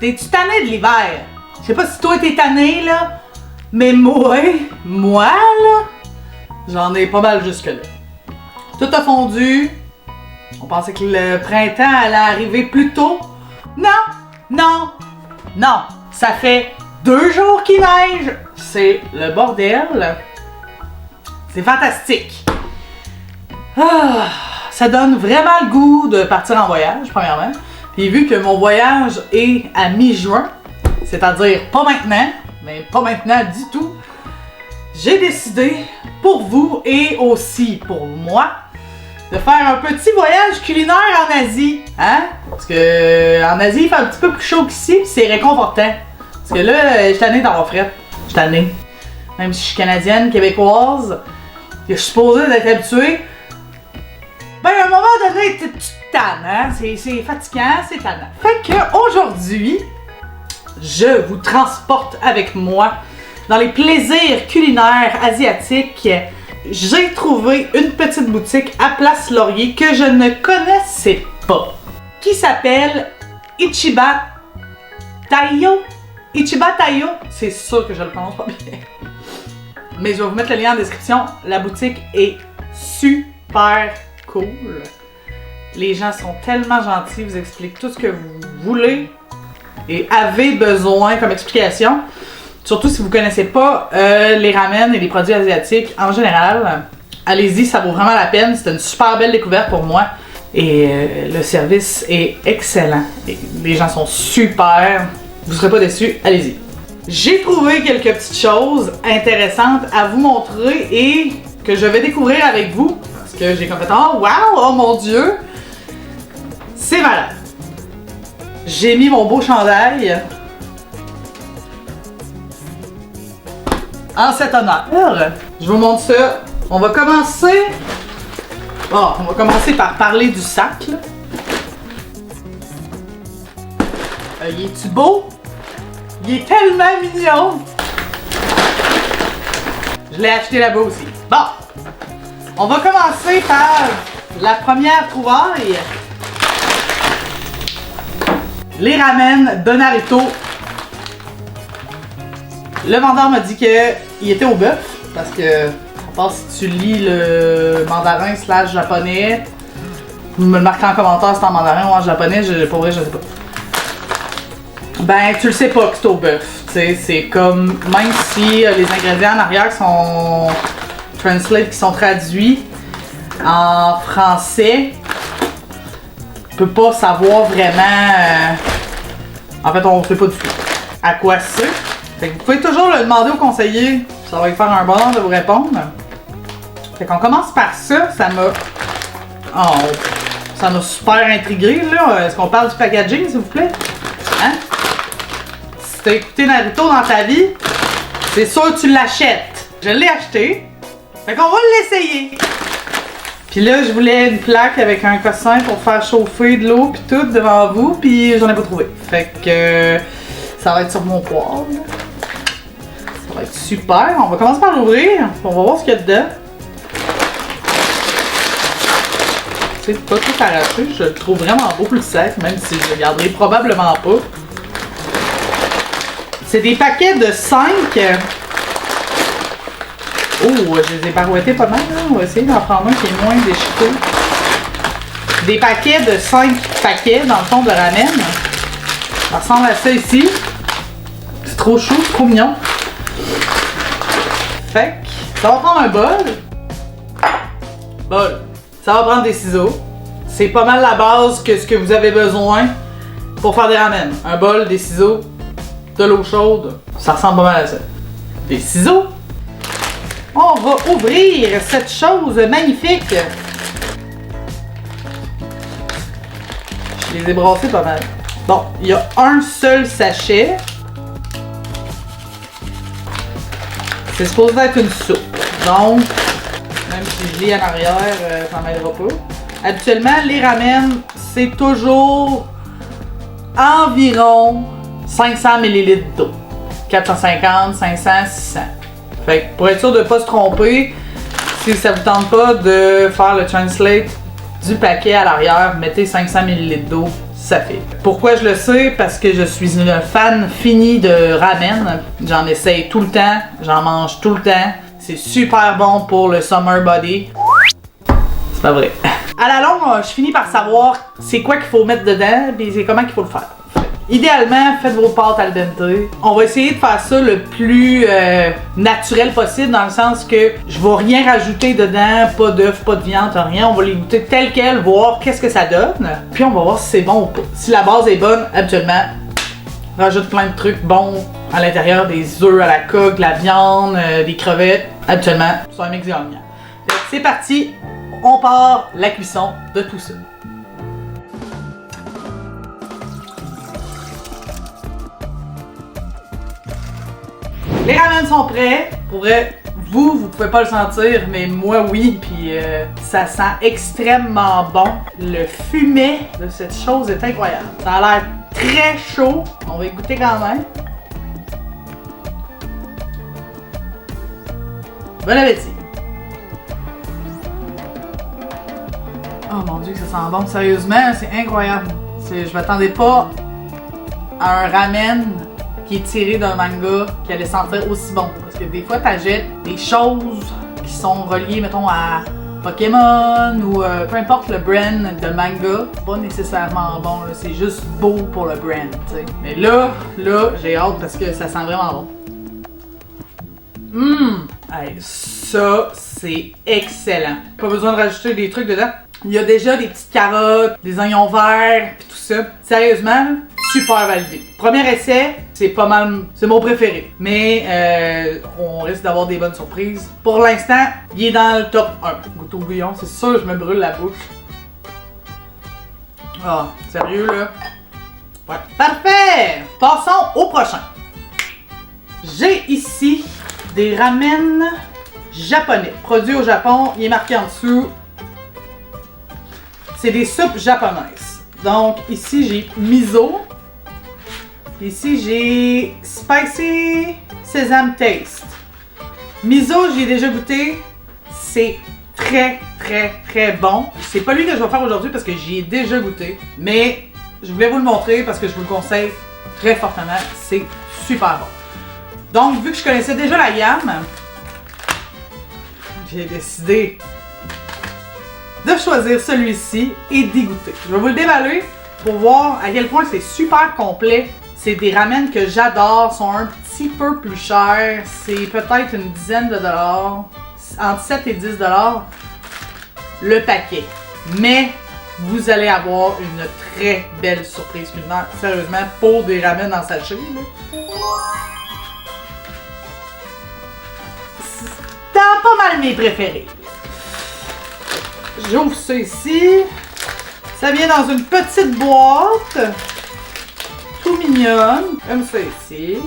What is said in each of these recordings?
T'es-tu tanné de l'hiver? Je sais pas si toi t'es tanné, là, mais moi, là, j'en ai pas mal jusque-là. Tout a fondu. On pensait que le printemps allait arriver plus tôt. Non! Ça fait 2 jours qu'il neige. C'est le bordel. C'est fantastique. Ça donne vraiment le goût de partir en voyage, premièrement. Puis vu que mon voyage est à mi-juin, c'est-à-dire pas maintenant, mais pas maintenant du tout, j'ai décidé pour vous et aussi pour moi de faire un petit voyage culinaire en Asie, hein? Parce que en Asie, il fait un petit peu plus chaud qu'ici, puis c'est réconfortant. Parce que là, je suis tannée d'avoir fret. Je suis tannée. Même si je suis canadienne, québécoise, que je suis supposée d'être habituée, ben à un moment donné, tu te tannes, hein? C'est fatigant, c'est tannant. Fait que aujourd'hui, je vous transporte avec moi dans les plaisirs culinaires asiatiques. J'ai trouvé une petite boutique à Place Laurier que je ne connaissais pas, qui s'appelle Ichiba Taiyo. Ichiba Taiyo, c'est sûr que je le prononce pas bien. Mais je vais vous mettre le lien en description. La boutique est super cool. Les gens sont tellement gentils, vous expliquent tout ce que vous voulez et avez besoin comme explication. Surtout si vous ne connaissez pas les ramen et les produits asiatiques en général. Allez-y, ça vaut vraiment la peine. C'est une super belle découverte pour moi. Et le service est excellent. Et les gens sont super. Vous ne serez pas déçus. Allez-y. J'ai trouvé quelques petites choses intéressantes à vous montrer et que je vais découvrir avec vous. Parce que j'ai comme fait « Oh wow! Oh mon Dieu! » C'est malade. J'ai mis mon beau chandail en cet honneur. Je vous montre ça. On va commencer par parler du sac. Il est-tu beau? Il est tellement mignon! Je l'ai acheté là-bas aussi. Bon! On va commencer par la première trouvaille. Les ramen de Naruto. Le vendeur m'a dit qu'il était au bœuf, parce que, à part si tu lis le mandarin / japonais, vous me le marquez en commentaire si c'est en mandarin ou en japonais, pour vrai, je sais pas. Ben, tu le sais pas que c'est au bœuf. C'est comme, même si les ingrédients en arrière sont translate, qui sont traduits en français, tu peux pas savoir vraiment. En fait, on sait pas du tout à quoi c'est. Fait que vous pouvez toujours le demander au conseiller, ça va lui faire un bonheur de vous répondre. Fait qu'on commence par ça, ça m'a super intrigué là. Est-ce qu'on parle du packaging s'il vous plaît? Hein? Si t'as écouté Naruto dans ta vie, c'est sûr que tu l'achètes. Je l'ai acheté. Fait qu'on va l'essayer. Puis là, je voulais une plaque avec un cossin pour faire chauffer de l'eau puis tout devant vous, puis j'en ai pas trouvé. Fait que ça va être sur mon poêle. Ça va être super. On va commencer par l'ouvrir. On va voir ce qu'il y a dedans. C'est pas tout arraché. Je le trouve vraiment beau le sac, même si je le garderai probablement pas. C'est des paquets de 5. Oh, je les ai barouettés pas mal. Là. On va essayer d'en prendre un qui est moins déchiqueté. Des paquets de 5 paquets dans le fond de ramen. Ça ressemble à ça ici. C'est trop chou, c'est trop mignon. Fait que ça va prendre un bol. Ça va prendre des ciseaux. C'est pas mal la base que ce que vous avez besoin pour faire des ramen. Un bol, des ciseaux, de l'eau chaude. Ça ressemble pas mal à ça. Des ciseaux. On va ouvrir cette chose magnifique. Je les ai brassés pas mal. Bon, il y a un seul sachet. C'est supposé être une soupe. Donc, même si je lis en arrière, ça m'aidera pas. Habituellement, les ramen, c'est toujours environ 500 ml d'eau. 450, 500, 600. Fait que pour être sûr de ne pas se tromper, si ça vous tente pas de faire le translate du paquet à l'arrière, mettez 500 ml d'eau, ça fait. Pourquoi je le sais? Parce que je suis une fan finie de ramen. J'en essaye tout le temps, j'en mange tout le temps. C'est super bon pour le summer body. C'est pas vrai. À la longue, je finis par savoir c'est quoi qu'il faut mettre dedans et c'est comment qu'il faut le faire. Idéalement, faites vos pâtes al dente. On va essayer de faire ça le plus naturel possible dans le sens que je vais rien rajouter dedans, pas d'œufs, pas de viande, rien. On va les goûter tel quel, voir qu'est-ce que ça donne. Puis on va voir si c'est bon ou pas. Si la base est bonne, habituellement, rajoute plein de trucs bons à l'intérieur, des œufs à la coque, de la viande, des crevettes. Habituellement, c'est un mix gagnant. C'est parti, on part la cuisson de tout ça. Les ramen sont prêts. Pour vrai, vous pouvez pas le sentir, mais moi oui, puis ça sent extrêmement bon. Le fumet de cette chose est incroyable. Ça a l'air très chaud. On va y goûter quand même. Bon appétit. Oh mon dieu que ça sent bon. Sérieusement, c'est incroyable. Je m'attendais pas à un ramen qui est tiré d'un manga qui allait sentir aussi bon. Parce que des fois, t'achètes des choses qui sont reliées, mettons, à Pokémon ou peu importe le brand de manga. C'est pas nécessairement bon, là. C'est juste beau pour le brand, t'sais. Mais là, j'ai hâte parce que ça sent vraiment bon. Hey, ça, c'est excellent. Pas besoin de rajouter des trucs dedans. Il y a déjà des petites carottes, des oignons verts, pis tout ça. Sérieusement, super validé. Premier essai, c'est pas mal, c'est mon préféré. Mais on risque d'avoir des bonnes surprises. Pour l'instant, il est dans le top 1. Goûte au bouillon, c'est sûr je me brûle la bouche. Ah, sérieux là? Ouais. Parfait! Passons au prochain. J'ai ici des ramen japonais, produits au Japon. Il est marqué en dessous. C'est des soupes japonaises. Donc ici j'ai miso. Ici j'ai spicy sesame taste. Miso, j'ai déjà goûté. C'est très bon. C'est pas lui que je vais faire aujourd'hui parce que j'y ai déjà goûté. Mais je voulais vous le montrer parce que je vous le conseille très fortement. C'est super bon. Donc vu que je connaissais déjà la gamme, j'ai décidé de choisir celui-ci et d'y goûter. Je vais vous le déballer pour voir à quel point c'est super complet. C'est des ramen que j'adore, sont un petit peu plus chers. C'est peut-être une dizaine de dollars, entre 7 et 10 dollars le paquet. Mais vous allez avoir une très belle surprise culinaire, sérieusement, pour des ramen en sachet. C'est pas mal mes préférés. J'ouvre ça ici. Ça vient dans une petite boîte. Tout mignonne. Comme ça ici.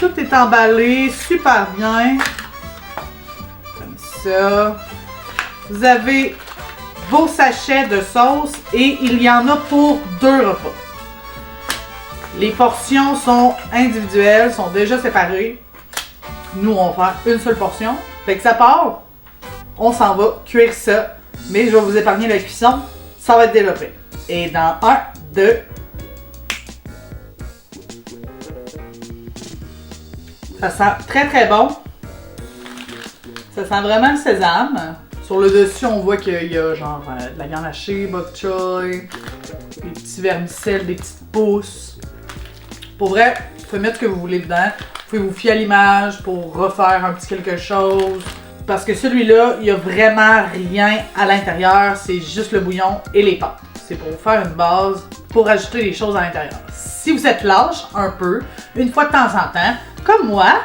Tout est emballé super bien. Comme ça. Vous avez vos sachets de sauce et il y en a pour 2 repas. Les portions sont individuelles, sont déjà séparées. Nous, on va faire une seule portion. Fait que ça part. On s'en va cuire ça, mais je vais vous épargner la cuisson, ça va être développé. Et dans 1, 2, ça sent très bon. Ça sent vraiment le sésame. Sur le dessus, on voit qu'il y a genre de la viande hachée, bok choy, des petits vermicelles, des petites pousses. Pour vrai, vous pouvez mettre ce que vous voulez dedans. Vous pouvez vous fier à l'image pour refaire un petit quelque chose. Parce que celui-là, il n'y a vraiment rien à l'intérieur, c'est juste le bouillon et les pâtes. C'est pour vous faire une base, pour ajouter des choses à l'intérieur. Si vous êtes lâche, un peu, une fois de temps en temps, comme moi,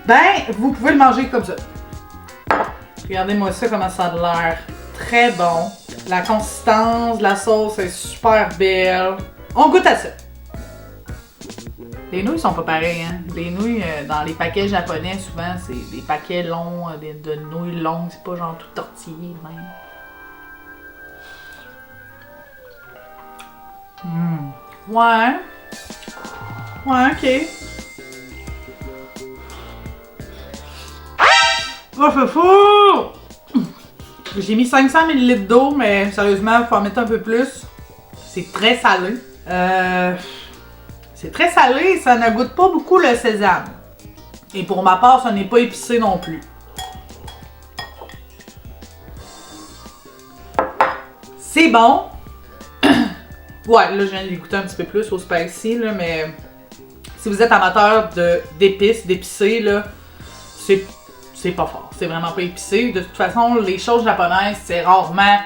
ben, vous pouvez le manger comme ça. Regardez-moi ça, comment ça a l'air très bon. La consistance, la sauce est super belle. On goûte à ça. Les nouilles sont pas pareilles, hein. Les nouilles, dans les paquets japonais, souvent, c'est des paquets longs, de nouilles longues. C'est pas genre tout tortillé, même. Ouais. Ouais, ok. Oh, c'est fou! J'ai mis 500 ml d'eau, mais sérieusement, il faut en mettre un peu plus. C'est très salé. C'est très salé, ça ne goûte pas beaucoup le sésame. Et pour ma part, ça n'est pas épicé non plus. C'est bon. Ouais, là, je viens de goûter un petit peu plus au spicy, là, mais si vous êtes amateur d'épices, d'épicé, là, c'est pas fort. C'est vraiment pas épicé. De toute façon, les choses japonaises, c'est rarement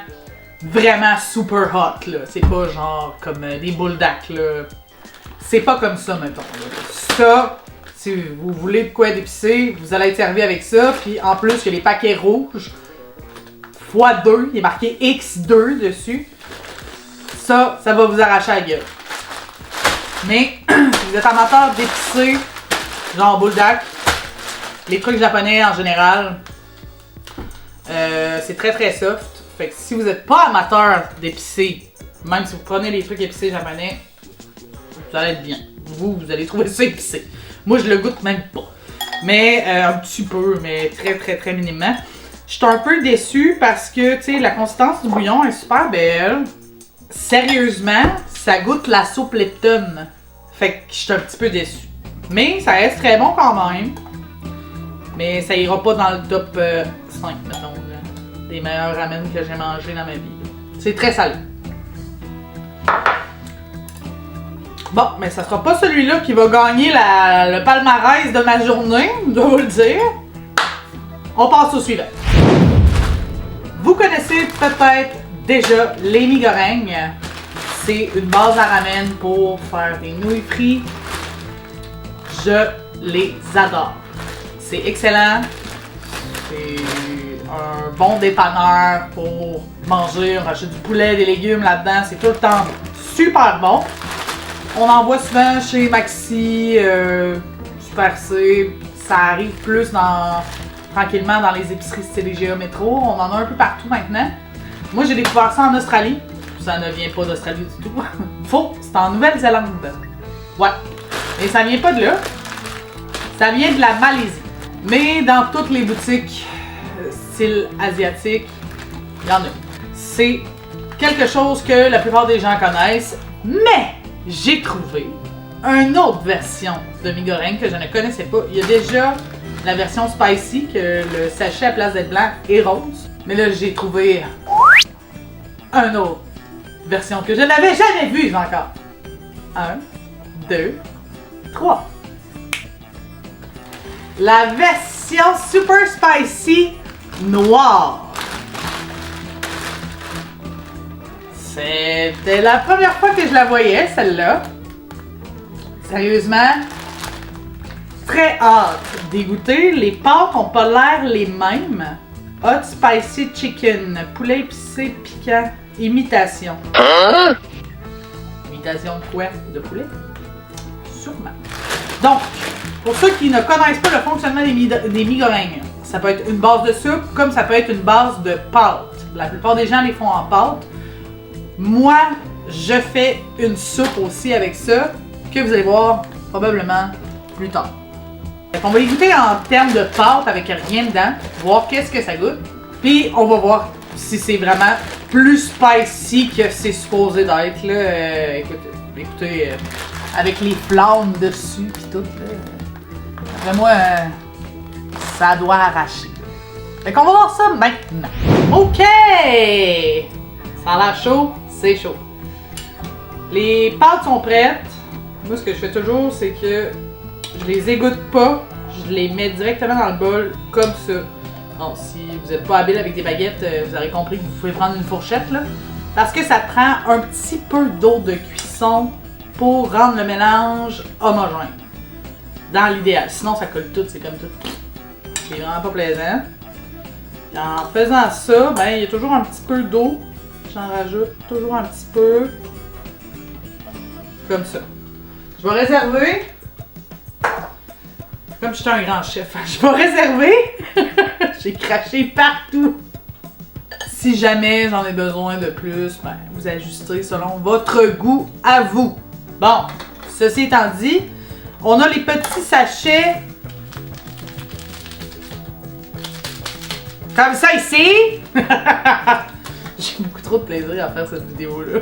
vraiment super hot, là. C'est pas genre comme des bulldacks, là. C'est pas comme ça, mettons. Là. Ça, si vous voulez de quoi d'épicé, vous allez être servi avec ça. Puis en plus, il y a les paquets rouges x2. Il est marqué X2 dessus. Ça va vous arracher la gueule. Mais si vous êtes amateur d'épicé, genre bulldacks, les trucs japonais en général, c'est très très soft. Fait que si vous n'êtes pas amateur d'épicé, même si vous prenez les trucs épicés japonais, vous allez être bien. Vous allez trouver ça épicé. Moi, je le goûte même pas. Mais un petit peu, mais très très très minimement. Je suis un peu déçue parce que, tu sais, la consistance du bouillon est super belle. Sérieusement, ça goûte la soupe Lipton. Fait que je suis un petit peu déçue. Mais ça reste très bon quand même. Mais ça ira pas dans le top 5, mettons, là, des meilleurs ramen que j'ai mangé dans ma vie. C'est très salé. Bon, mais ça sera pas celui-là qui va gagner le palmarès de ma journée, je dois vous le dire. On passe au suivant. Vous connaissez peut-être déjà les mi goreng. C'est une base à ramen pour faire des nouilles frites. Je les adore. C'est excellent. C'est un bon dépanneur pour manger. On rachète du poulet, des légumes là-dedans. C'est tout le temps super bon. On en voit souvent chez Maxi, Super C. Ça arrive plus tranquillement dans les épiceries style IGA Métro. On en a un peu partout maintenant. Moi, j'ai découvert ça en Australie. Ça ne vient pas d'Australie du tout. Faux, c'est en Nouvelle-Zélande. Ouais. Mais ça vient pas de là. Ça vient de la Malaisie. Mais dans toutes les boutiques style asiatique, il y en a. C'est quelque chose que la plupart des gens connaissent. Mais j'ai trouvé une autre version de mi goreng que je ne connaissais pas. Il y a déjà la version spicy, que le sachet à place d'être blanc est rose. Mais là, j'ai trouvé une autre version que je n'avais jamais vue encore. 1, 2, 3. La version super spicy noire. C'était la première fois que je la voyais, celle-là. Sérieusement, très hâte d'y goûter. Les pâtes n'ont pas l'air les mêmes. Hot Spicy Chicken, poulet épicé piquant, imitation. Hein? Imitation de quoi? De poulet? Sûrement. Donc, pour ceux qui ne connaissent pas le fonctionnement des mi goreng, ça peut être une base de soupe comme ça peut être une base de pâte. La plupart des gens les font en pâte. Moi, je fais une soupe aussi avec ça, que vous allez voir probablement plus tard. On va les goûter en termes de pâte avec rien dedans, voir qu'est-ce que ça goûte. Puis on va voir si c'est vraiment plus spicy que c'est supposé d'être. Écoutez, avec les flammes dessus et tout. Après moi, ça doit arracher. Fait qu'on va voir ça maintenant. OK! Ça a l'air chaud, c'est chaud. Les pâtes sont prêtes. Moi, ce que je fais toujours, c'est que je les égoutte pas. Je les mets directement dans le bol, comme ça. Bon, si vous n'êtes pas habile avec des baguettes, vous aurez compris que vous pouvez prendre une fourchette, là. Parce que ça prend un petit peu d'eau de cuisson pour rendre le mélange homogène. Dans l'idéal. Sinon, ça colle tout, c'est comme tout. C'est vraiment pas plaisant. Et en faisant ça, ben, il y a toujours un petit peu d'eau. J'en rajoute toujours un petit peu. Comme ça. Je vais réserver. Comme j'étais un grand chef, je vais réserver. J'ai craché partout. Si jamais j'en ai besoin de plus, ben, vous ajustez selon votre goût à vous. Bon, ceci étant dit, on a les petits sachets Comme ça ici! J'ai beaucoup trop de plaisir à faire cette vidéo-là.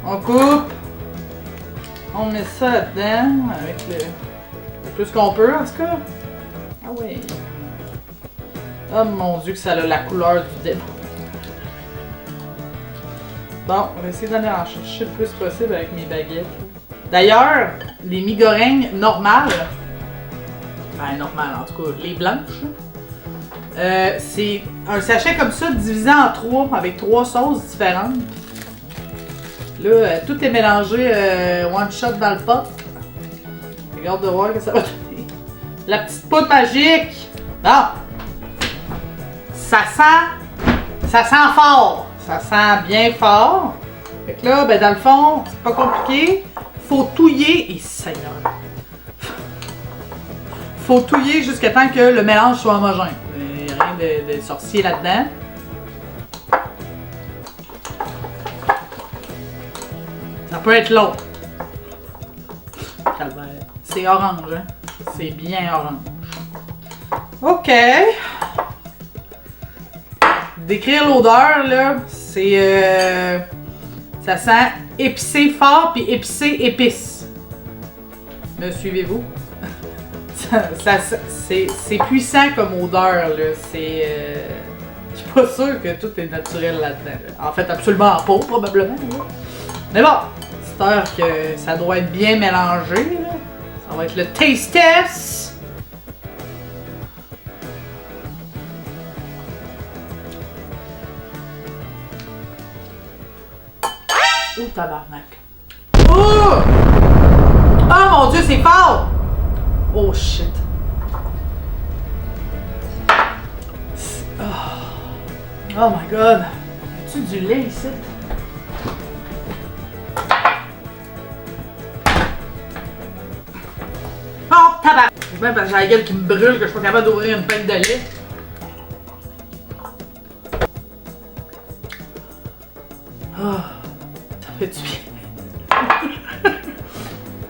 On coupe. On met ça là-dedans avec le plus qu'on peut en tout cas. Ah oui. Oh mon dieu que ça a la couleur du démon. Bon, on va essayer d'aller en chercher le plus possible avec mes baguettes. D'ailleurs, les mi-gorengs normales, ben normales en tout cas, les blanches, c'est un sachet comme ça divisé en 3 avec 3 sauces différentes. Là, tout est mélangé one shot dans le pot. J'ai hâte de voir que ça va donner. La petite poudre magique! Non! Ça sent fort! Ça sent bien fort. Fait que là, ben dans le fond, c'est pas compliqué. Faut touiller. Et Seigneur! Faut touiller jusqu'à temps que le mélange soit homogène. Rien de sorcier là-dedans. Ça peut être long. Calvaire. C'est orange, hein? C'est bien orange. OK. Décrire l'odeur, là, c'est... ça sent épicé fort puis épicé épice. Me suivez-vous? C'est puissant comme odeur, là. C'est... je suis pas sûre que tout est naturel là-dedans. Là. En fait, absolument pas, probablement. Là. Mais bon, c'est heure que ça doit être bien mélangé. Là. Ça va être le taste test. Oh, tabarnak. Oh! Oh mon dieu, c'est fort! Oh shit. Oh my god. As-tu du lait ici? Oh, tabarnak! C'est même parce que j'ai la gueule qui me brûle que je suis pas capable d'ouvrir une pinte de lait. Oh, ça fait du bien.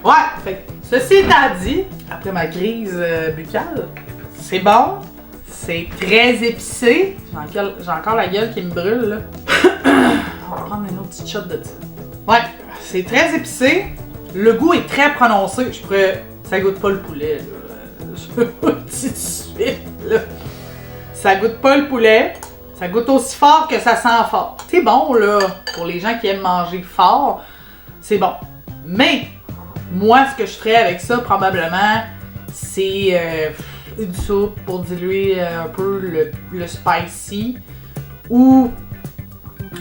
Ouais, fait que ceci étant dit, après ma crise buccale, c'est bon, c'est très épicé. J'ai encore la gueule qui me brûle là. On va prendre une autre petite shot de ça. Ouais, c'est très épicé. Le goût est très prononcé. Ça goûte pas le poulet là. Je vous le dis tout de suite là. Ça goûte pas le poulet. Ça goûte aussi fort que ça sent fort. C'est bon là, pour les gens qui aiment manger fort, c'est bon. Mais moi, ce que je ferais avec ça, probablement, c'est une soupe pour diluer un peu le spicy ou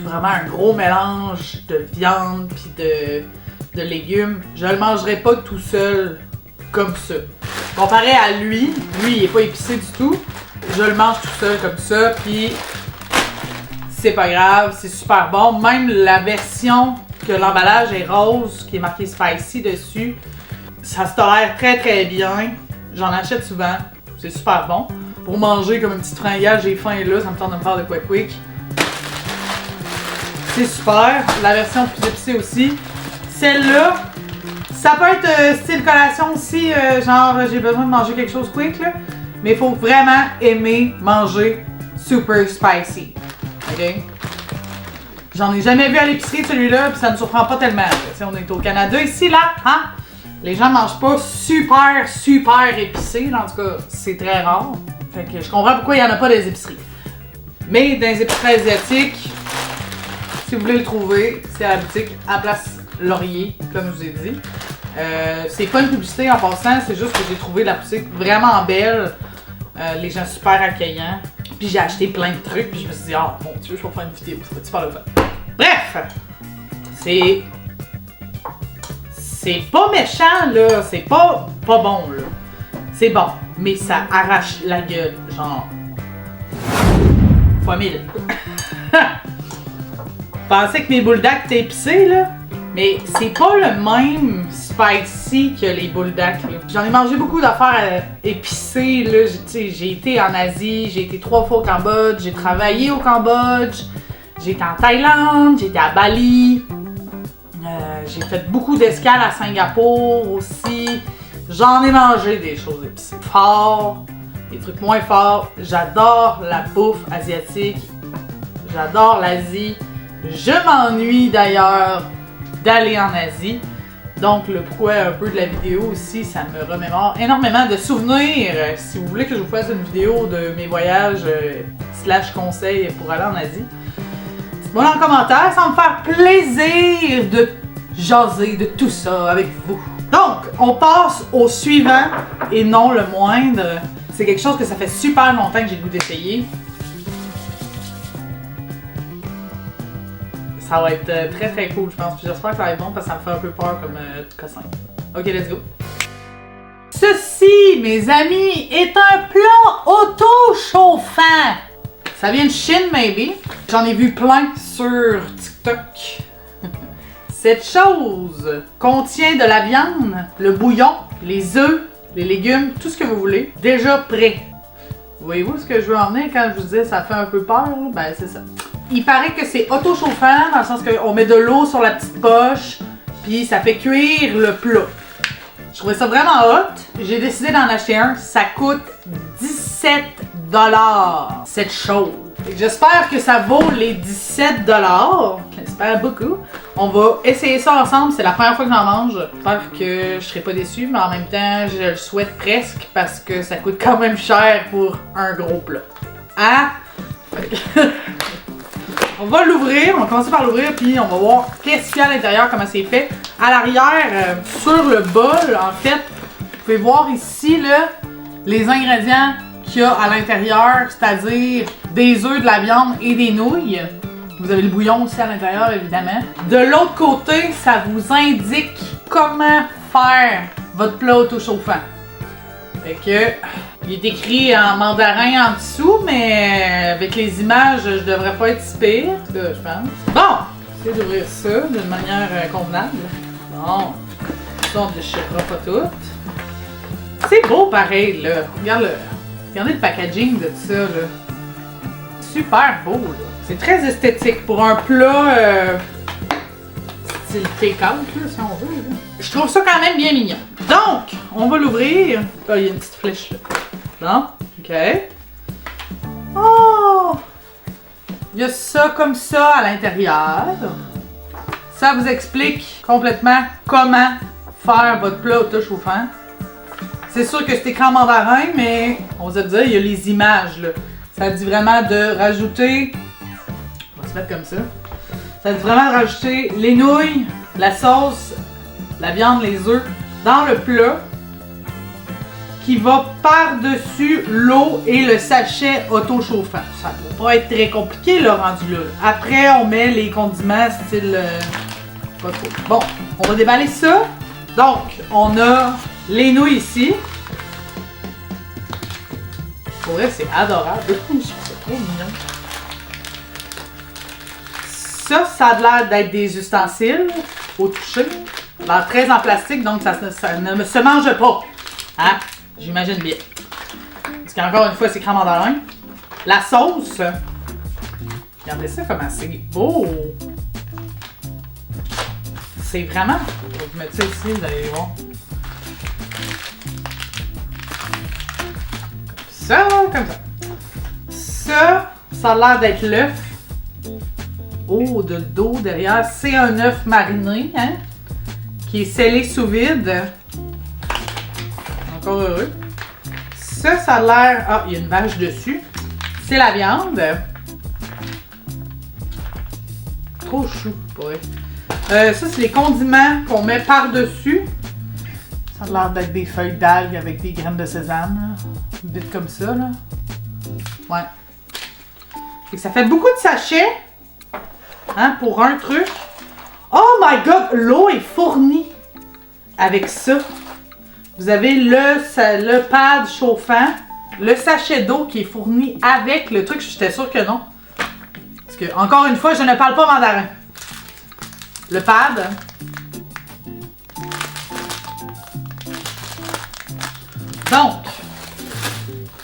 vraiment un gros mélange de viande puis de légumes. Je le mangerais pas tout seul comme ça. Comparé à lui, il est pas épicé du tout. Je le mange tout seul comme ça, puis c'est pas grave, c'est super bon. Même la version que l'emballage est rose, qui est marqué spicy dessus, ça se tolère très très bien. J'en achète souvent, c'est super bon. Pour manger comme une petite fringale, j'ai faim là, ça me tente de me faire de quoi quick. C'est super. La version plus épicée aussi. Celle-là, ça peut être style collation aussi, genre j'ai besoin de manger quelque chose quick là. Mais il faut vraiment aimer manger super spicy. Ok? J'en ai jamais vu à l'épicerie celui-là, puis ça me surprend pas tellement. Là. On est au Canada ici, là, hein? Les gens mangent pas super épicé. En tout cas, c'est très rare. Fait que je comprends pourquoi il y en a pas dans les épiceries. Mais dans les épiceries asiatiques, si vous voulez le trouver, c'est à la boutique à Place Laurier, comme je vous ai dit. C'est pas une publicité en passant, c'est juste que j'ai trouvé la boutique vraiment belle. Les gens super accueillants. Puis j'ai acheté plein de trucs, puis je me suis dit, oh mon dieu, je vais faire une vidéo, ça va être super le fun. Bref! C'est pas méchant, là. C'est pas bon, là. C'est bon, mais ça arrache la gueule, genre. Fois 1000. Je pensais que mes bouledacs étaient épicés, là. Mais c'est pas le même spicy que les bouledacs. J'en ai mangé beaucoup d'affaires épicées. Là. J'ai été en Asie, j'ai été 3 fois au Cambodge, j'ai travaillé au Cambodge, j'ai été en Thaïlande, j'ai été à Bali. J'ai fait beaucoup d'escales à Singapour aussi. J'en ai mangé des choses épicées. Fort. des trucs moins forts. J'adore la bouffe asiatique. J'adore l'Asie. Je m'ennuie d'ailleurs d'aller en Asie. Donc, le pourquoi un peu de la vidéo aussi, ça me remémore énormément de souvenirs. Si vous voulez que je vous fasse une vidéo de mes voyages / conseils pour aller en Asie, dites-moi en commentaire, ça va me faire plaisir de jaser de tout ça avec vous. Donc, on passe au suivant, et non le moindre. C'est quelque chose que ça fait super longtemps que j'ai le goût d'essayer. Ça va être très très cool, je pense. Puis j'espère que ça va être bon parce que ça me fait un peu peur comme cossin. Ok, let's go. Ceci, mes amis, est un plat auto-chauffant. Ça vient de Chine, maybe. J'en ai vu plein sur TikTok. Cette chose contient de la viande, le bouillon, les œufs, les légumes, tout ce que vous voulez, déjà prêt. Voyez-vous ce que je veux emmener quand je vous disais ça fait un peu peur? Ben c'est ça. Il paraît que c'est auto-chauffant, dans le sens qu'on met de l'eau sur la petite poche, puis ça fait cuire le plat. Je trouvais ça vraiment hot. J'ai décidé d'en acheter un. Ça coûte 17 $, cette chose. J'espère que ça vaut les 17 $. J'espère beaucoup. On va essayer ça ensemble. C'est la première fois que j'en mange. J'espère que je serai pas déçue, mais en même temps, je le souhaite presque parce que ça coûte quand même cher pour un gros plat. Hein? On va l'ouvrir, on va commencer par l'ouvrir, puis on va voir qu'est-ce qu'il y a à l'intérieur, comment c'est fait. À l'arrière, sur le bol, en fait, vous pouvez voir ici là, les ingrédients qu'il y a à l'intérieur, c'est-à-dire des œufs, de la viande et des nouilles. Vous avez le bouillon aussi à l'intérieur, évidemment. De l'autre côté, ça vous indique comment faire votre plat auto-chauffant. Fait que, il est écrit en mandarin en dessous, mais avec les images, je devrais pas être si pire, en tout cas, je pense. Bon, j'essaie d'ouvrir ça d'une manière convenable. Bon, ça, on ne déchirera pas tout. C'est beau pareil, là. Regardez le packaging de ça, là. Super beau, là. C'est très esthétique pour un plat style take-out, là, si on veut. Là. Je trouve ça quand même bien mignon. Donc, on va l'ouvrir. Oh, il y a une petite flèche là. Bon, ok. Oh! Il y a ça comme ça à l'intérieur. Ça vous explique complètement comment faire votre plat auto-chauffant. C'est sûr que c'est écrit en mandarin, mais on va se dire, il y a les images là. Ça dit vraiment de rajouter. On va se mettre comme ça. Ça dit vraiment de rajouter les nouilles, la sauce, la viande, les œufs dans le plat qui va par-dessus l'eau et le sachet auto-chauffant. Ça ne va pas être très compliqué le rendu là. Après, on met les condiments style... pas trop. Bon, on va déballer ça. Donc, on a les nouilles ici. Pour vrai, c'est adorable. Je trouve ça trop mignon. Ça a l'air d'être des ustensiles au toucher. Ça a l'air très en plastique, donc ça ne se mange pas. Hein? J'imagine bien. Parce qu'encore une fois, c'est écrit en mandarin. La sauce. Regardez ça comment c'est beau. C'est vraiment... Je vais vous mettre ça ici, vous allez voir. Ça, comme ça. Ça a l'air d'être l'œuf. Oh, de dos derrière. C'est un œuf mariné, hein? Qui est scellé sous vide. Encore heureux. Ça a l'air... Ah, il y a une vache dessus. C'est la viande. Trop chou, pour vrai. Ça, c'est les condiments qu'on met par-dessus. Ça a l'air d'être des feuilles d'algues avec des graines de sésame, là. Vite comme ça, là. Ouais. Et ça fait beaucoup de sachets. Hein, pour un truc. Oh my god, l'eau est fournie avec ça. Vous avez le pad chauffant, le sachet d'eau qui est fourni avec le truc. J'étais sûre que non. Parce que, encore une fois, je ne parle pas mandarin. Le pad. Donc.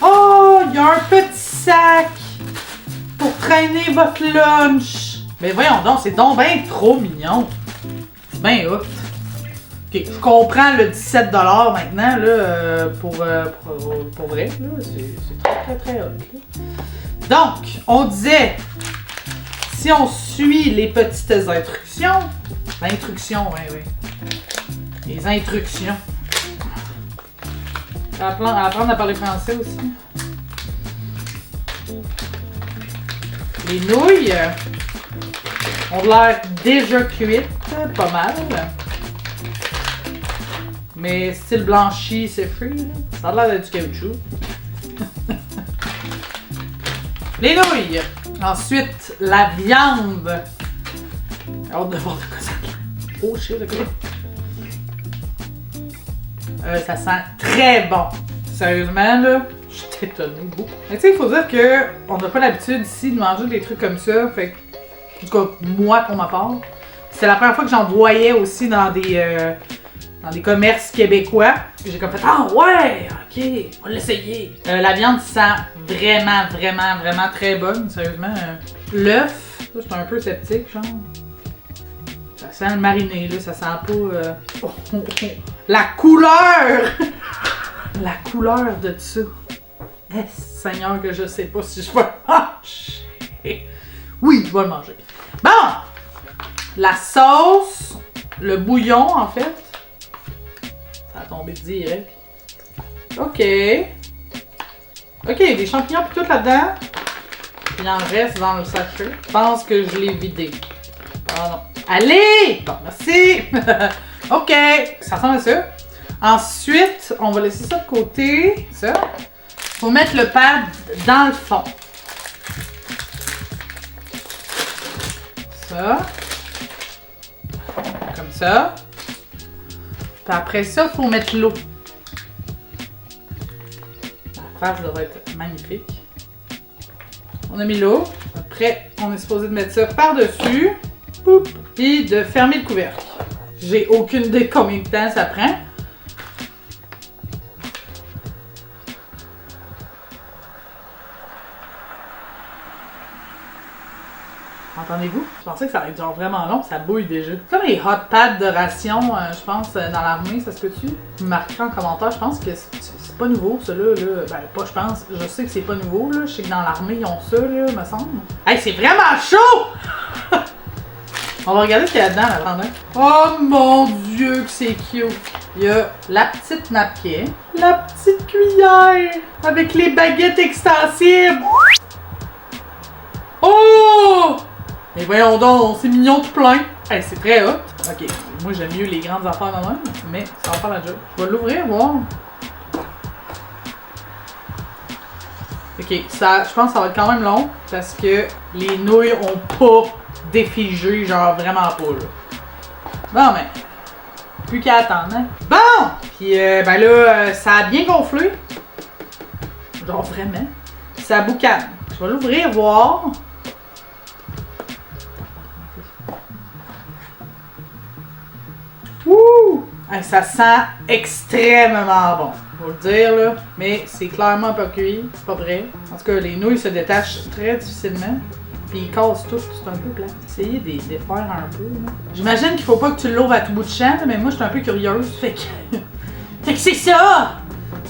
Oh, il y a un petit sac pour traîner votre lunch. Mais voyons donc, c'est donc bien trop mignon. C'est bien hot. Ok, Ok, je comprends le 17$ maintenant, là, pour vrai, là, c'est très, très, très hot. Là. Donc, on disait, si on suit les petites instructions, l'instruction, oui. Les instructions. Apprendre à parler français aussi. Les nouilles ont l'air déjà cuites, pas mal. Mais style blanchi, c'est free, là. Ça a l'air d'être du caoutchouc. Les nouilles. Ensuite, la viande. J'ai hâte de voir de quoi ça a l'air. Oh shit, ok. Ça sent très bon. Sérieusement, là, je suis étonnée beaucoup. Mais tu sais, il faut dire qu'on n'a pas l'habitude ici de manger des trucs comme ça. Fait que, en tout cas, moi, pour ma part, c'est la première fois que j'en voyais aussi dans des commerces québécois. J'ai comme fait, ah ouais, ok, on va l'essayer. La viande sent vraiment, vraiment, vraiment très bonne, sérieusement. L'œuf, je suis un peu sceptique, genre. Ça sent le mariné, là, ça sent pas... La couleur! La couleur de ça. Seigneur, que je sais pas si je vais le manger. Oui, je vais le manger. Bon! La sauce, le bouillon, en fait. Ça a tombé direct. Ok. Ok, des champignons pis tout là-dedans. Il en reste dans le sachet. Je pense que je l'ai vidé. Pardon. Allez! Bon, merci! Ok, ça ressemble à ça. Ensuite, on va laisser ça de côté. Ça. Faut mettre le pad dans le fond. Ça. Comme ça. Puis après ça, faut mettre l'eau. La face devrait être magnifique. On a mis l'eau. Après, on est supposé de mettre ça par-dessus. Puis de fermer le couvercle. J'ai aucune idée de combien de temps ça prend. Entendez-vous? Je pensais que ça allait durer vraiment long, ça bouille déjà. C'est comme les hot pads de ration, je pense, dans l'armée, ça se peut-tu? Vous me marquerez en commentaire, je pense que c'est pas nouveau, ça là. Ben, pas je pense, je sais que c'est pas nouveau, là. Je sais que dans l'armée, ils ont ça, là, me semble. Hey, c'est vraiment chaud! On va regarder ce qu'il y a dedans, là, pendant. Oh mon Dieu, que c'est cute! Il y a la petite napkin, la petite cuillère, avec les baguettes extensibles. Oh! Mais voyons donc, c'est mignon tout plein. Hey, c'est très hot. Ok, moi j'aime mieux les grandes affaires de même, mais ça va faire la job. Je vais l'ouvrir, voir. Ok, ça, je pense que ça va être quand même long, parce que les nouilles ont pas défigé, genre vraiment pas, là. Bon, mais, plus qu'à attendre, hein. Bon! Puis, ben là, ça a bien gonflé. Genre vraiment. Ça boucane. Je vais l'ouvrir, voir. Wouh! Hey, ça sent extrêmement bon. Faut le dire, là. Mais c'est clairement pas cuit. C'est pas prêt. En tout cas, les nouilles se détachent très difficilement. Puis ils cassent tout. C'est un peu plat. Essayez de les défaire un peu, là. J'imagine qu'il faut pas que tu l'ouvres à tout bout de champ, mais moi, je suis un peu curieuse. Fait que c'est ça!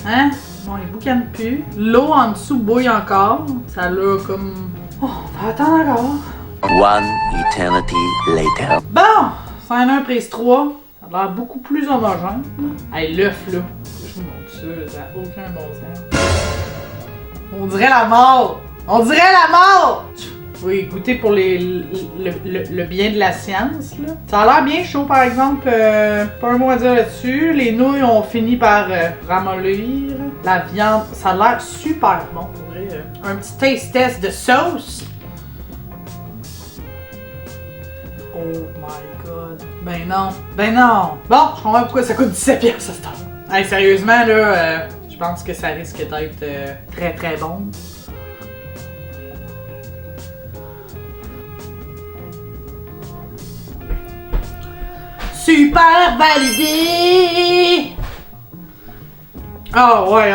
Hein? Bon, les boucanent plus. L'eau en dessous bouille encore. Ça l'a comme... Oh, on va attendre encore. One eternity later. Bon! 5-1 prise 3. Ça a l'air beaucoup plus homogène. Hey, l'œuf, là. Je vous montre ça, ça n'a aucun bon sens. On dirait la mort! On dirait la mort! Oui, goûter pour le bien de la science, là. Ça a l'air bien chaud, par exemple. Pas un mot à dire là-dessus. Les nouilles ont fini par ramollir. La viande, ça a l'air super bon, pour vrai. Un petit taste test de sauce. Oh my god. Ben non. Ben non. Bon, je comprends pourquoi ça coûte 17$ ça se tombe. Hey, sérieusement, là, je pense que ça risque d'être très très bon. Super validé! Oh ouais.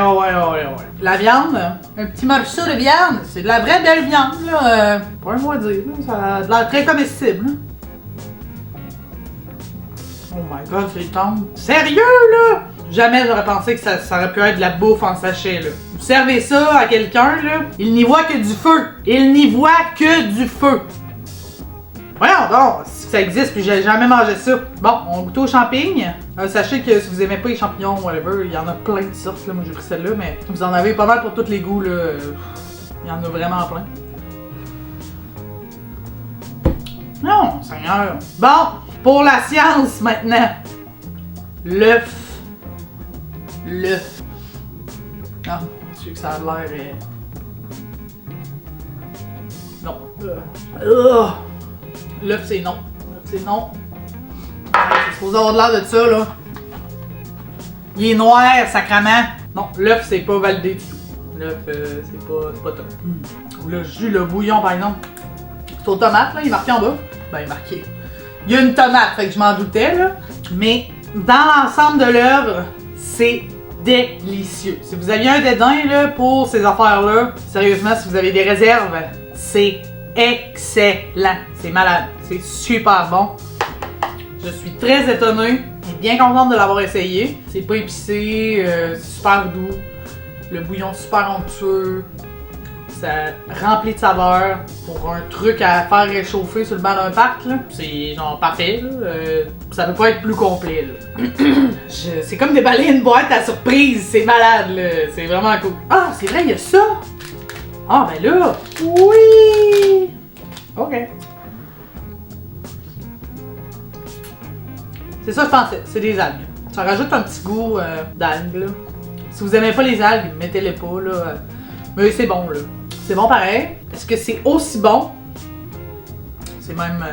La viande, un petit morceau de viande, c'est de la vraie belle viande, là. Pas un mot à dire, là. Ça a l'air très comestible, là. Oh my God, c'est tendre. Sérieux, là? Jamais j'aurais pensé que ça aurait pu être de la bouffe en sachet, là. Vous servez ça à quelqu'un, là, il n'y voit que du feu. Il n'y voit que du feu. Voyons donc, si ça existe, puis j'ai jamais mangé ça. Bon, on goûte aux champignons. Sachez que si vous aimez pas les champignons, whatever, il y en a plein de sortes, là. Moi j'ai pris celle-là, mais vous en avez pas mal pour tous les goûts, là. Il y en a vraiment plein. Non, Seigneur. Bon, pour la science maintenant. L'œuf. L'œuf. Ah, je sais que ça a l'air. Non. L'œuf, c'est non. L'œuf, c'est non. C'est supposé avoir de l'air de ça, là. Il est noir, sacrament. Non, l'œuf, c'est pas validé du tout. L'œuf, c'est pas top. Le jus, le bouillon, par exemple. C'est aux tomates, là, il est marqué en bas. Ben, il est marqué. Il y a une tomate, fait que je m'en doutais, là. Mais dans l'ensemble de l'œuvre, c'est délicieux. Si vous aviez un dédain, là, pour ces affaires-là, sérieusement, si vous avez des réserves, c'est excellent. C'est malade. C'est super bon. Je suis très étonnée et bien contente de l'avoir essayé. C'est pas épicé, c'est super doux. Le bouillon super onctueux. Ça remplit de saveur pour un truc à faire réchauffer sur le banc d'un parc, là. C'est genre parfait, là. Ça peut pas être plus complet, là. C'est comme déballer une boîte à surprise. C'est malade, là. C'est vraiment cool. Ah, c'est vrai, il y a ça! Ah, ben là! Oui! Ok. C'est ça que je pensais, c'est des algues. Ça rajoute un petit goût d'algues, là. Si vous aimez pas les algues, mettez-les pas, là. Mais c'est bon, là. C'est bon pareil. Est-ce que c'est aussi bon? C'est même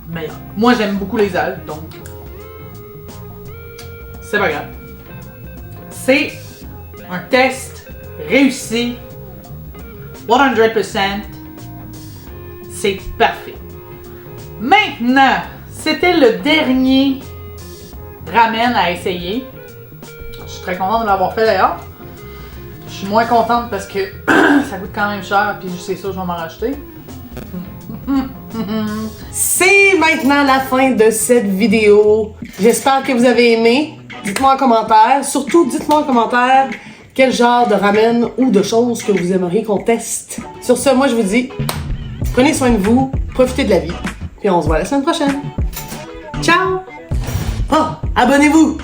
meilleur. Moi, j'aime beaucoup les algues, donc c'est pas grave. C'est un test réussi. 100%. C'est parfait. Maintenant, c'était le dernier ramen à essayer. Je suis très contente de l'avoir fait d'ailleurs. Je suis moins contente parce que ça coûte quand même cher, puis c'est ça, je vais m'en racheter. C'est maintenant la fin de cette vidéo. J'espère que vous avez aimé. Dites-moi en commentaire. Surtout, dites-moi en commentaire quel genre de ramen ou de choses que vous aimeriez qu'on teste. Sur ce, moi je vous dis, prenez soin de vous, profitez de la vie, puis on se voit la semaine prochaine. Ciao! Oh, abonnez-vous!